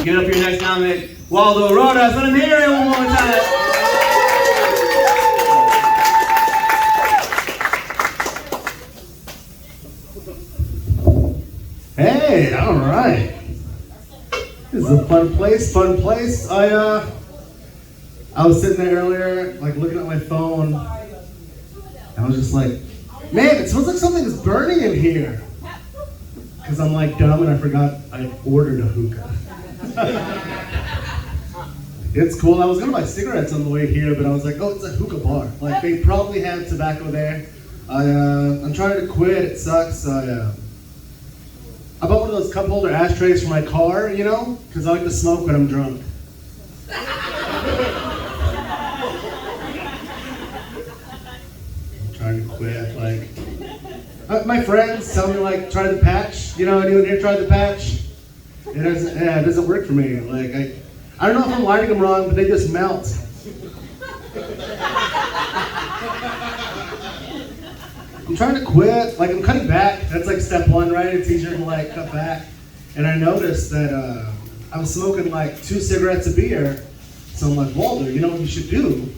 Give it up for your next nominee, Waldo Rodas. Let him hear it one more time. Hey, all right. This is a fun place, I was sitting there earlier, like looking at my phone, and I was just like, man, it smells like something is burning in here. Because I'm like dumb and I forgot I ordered a hookah. It's cool. I was gonna buy cigarettes on the way here, but I was like, oh, it's a hookah bar. Like they probably have tobacco there. I'm trying to quit. It sucks. I bought one of those cup holder ashtrays for my car, you know, because I like to smoke when I'm drunk. I'm trying to quit. Like, my friends tell me like, try the patch. You know, anyone here tried the patch? It doesn't work for me. Like, I don't know if I'm lighting them wrong, but they just melt. I'm trying to quit. Like, I'm cutting back. That's like step one, right? It's easier to like cut back. And I noticed that I was smoking like 2 cigarettes a beer. So I'm like, Walter, you know what you should do?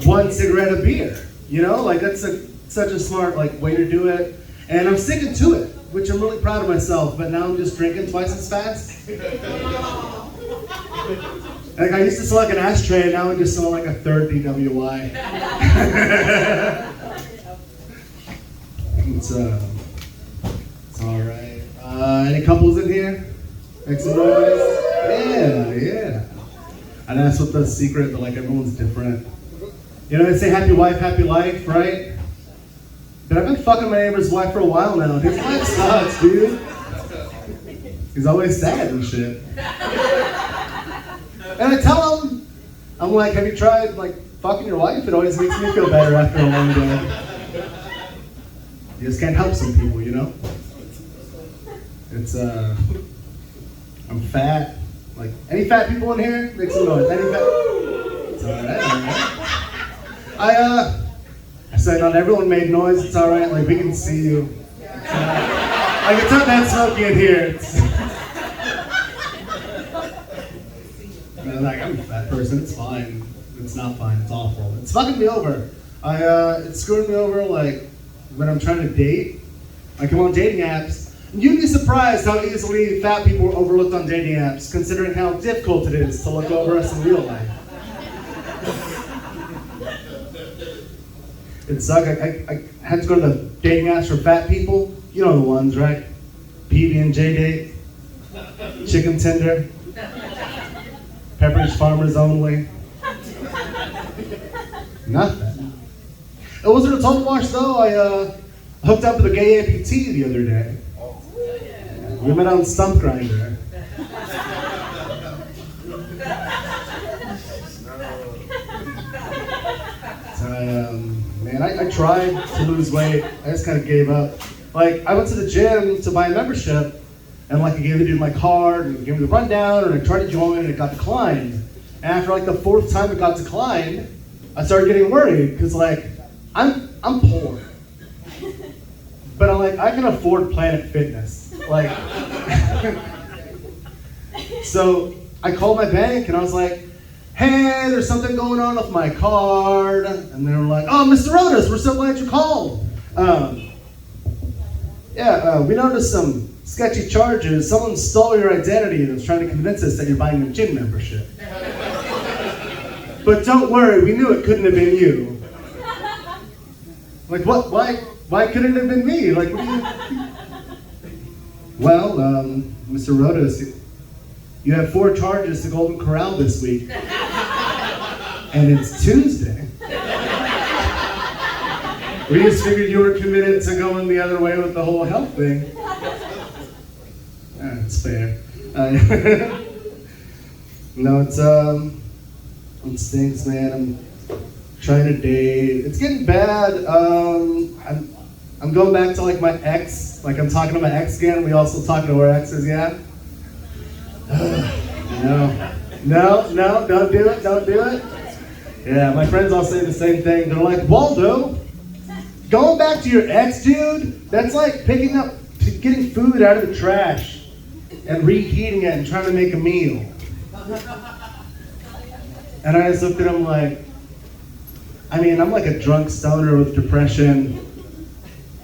1 cigarette a beer. You know, like that's such a smart like way to do it. And I'm sticking to it, which I'm really proud of myself. But now I'm just drinking twice as fast. Like I used to smell like an ashtray, and now I just smell like a 3rd DWI. It's all right. Any couples in here? Ex-boys? Yeah. And that's what the secret, but like everyone's different. You know, they say happy wife, happy life, right? But I've been fucking my neighbor's wife for a while now. His life sucks, dude. He's always sad and shit. And I tell him, I'm like, have you tried like fucking your wife? It always makes me feel better after a long day. You just can't help some people, you know? It's, I'm fat. Like, any fat people in here? Make some noise. Any fat? It's alright. I said not everyone made noise. It's alright. Like, we can see you. Like, it's not that smoky in here. Like, I'm a fat person. It's fine. It's not fine. It's awful. It's fucking me over. It's screwing me over, like, when I'm trying to date. Like, I'm on dating apps. You'd be surprised how easily fat people are overlooked on dating apps, considering how difficult it is to look over us in real life. It sucked. I had to go to the dating apps for fat people. You know the ones, right? PB&J Date, Chicken Tender, Pepperidge Farmers Only. Nothing. It wasn't a total wash though. I hooked up with a gay amputee the other day. We met on Stump Grinder. Man, I tried to lose weight. I just kind of gave up. Like, I went to the gym to buy a membership, and like I gave the dude my card, and he gave me the rundown, and I tried to join, and it got declined. And after like the 4th time it got declined, I started getting worried, because like, I'm poor. But I'm like, I can afford Planet Fitness. Like, so I called my bank and I was like, hey, there's something going on with my card. And they were like, oh, Mr. Rodas, we're so glad you called. We noticed some sketchy charges. Someone stole your identity and was trying to convince us that you're buying a gym membership. But don't worry, we knew it couldn't have been you. Like, what? Why couldn't it have been me? Like, what do you... Well, Mr. Rodas, you have 4 charges to Golden Corral this week. And it's Tuesday. We just figured you were committed to going the other way with the whole health thing. It's fair. No, it stinks, man. I'm trying to date. It's getting bad. I'm going back to like my ex. Like I'm talking to my ex again. We also talking to our exes, yeah? No, don't do it. Yeah, my friends all say the same thing. They're like, Waldo, going back to your ex, dude, that's like getting food out of the trash. and reheating it and trying to make a meal. And I just looked at him like, I mean, I'm like a drunk stoner with depression.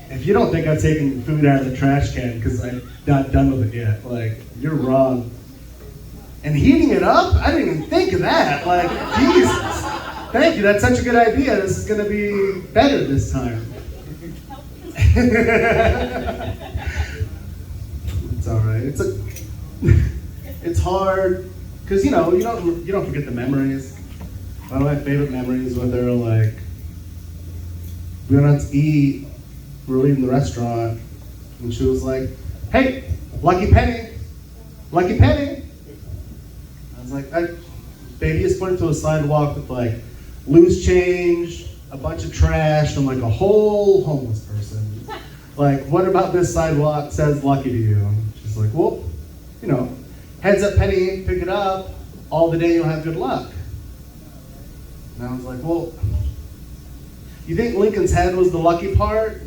If you don't think I've taken food out of the trash can because I'm not done with it yet, like, you're wrong. And heating it up? I didn't even think of that. Like, Jesus. Thank you, that's such a good idea. This is gonna be better this time. It's all right. It's hard, because you don't forget the memories. One of my favorite memories when they were like, we went out to eat, we were leaving the restaurant, and she was like, hey, lucky penny. I was like, baby is pointing to a sidewalk with like loose change, a bunch of trash, and like a whole homeless person. Like, what about this sidewalk says lucky to you? She's like, well, heads up penny, pick it up, all the day you'll have good luck. And I was like, well, you think Lincoln's head was the lucky part?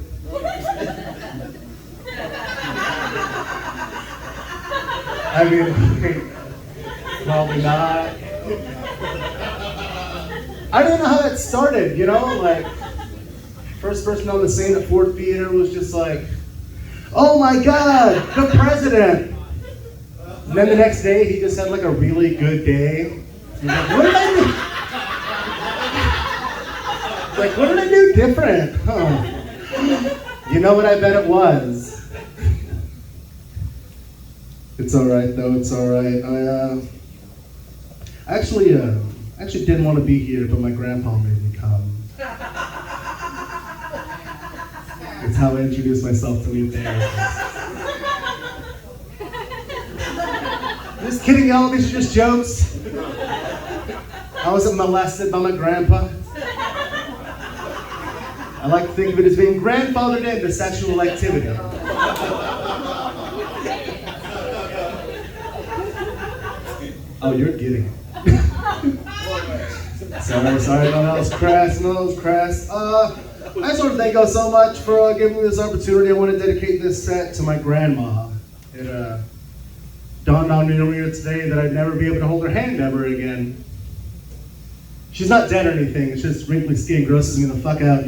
I mean, probably not. I don't know how that started, like, first person on the scene at Ford Theater was just like, oh my God, the president. And then the next day, he just had like a really good day. He's like, what did I do? Like, what did I do different? Huh. You know what I bet it was? It's all right, though. It's all right. I actually didn't want to be here, but my grandpa made me come. It's how I introduced myself to new therapists. Just kidding, y'all. These are just jokes. I wasn't molested by my grandpa. I like to think of it as being grandfathered into sexual activity. Oh, you're getting it. Sorry, no, that was crass. I just want to thank y'all so much for giving me this opportunity. I want to dedicate this set to my grandma. It dawned on me earlier today that I'd never be able to hold her hand ever again. She's not dead or anything, it's just wrinkly skin grosses me the fuck out,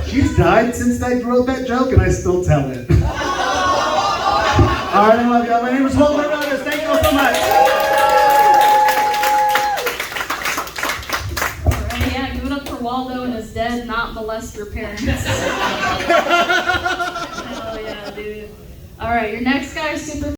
She's died since I wrote that joke and I still tell it. All right, I love y'all. My name is Walter Rogers. Thank you all so much. Waldo and his dead not molest your parents. Oh yeah, dude. All right, your next guy is super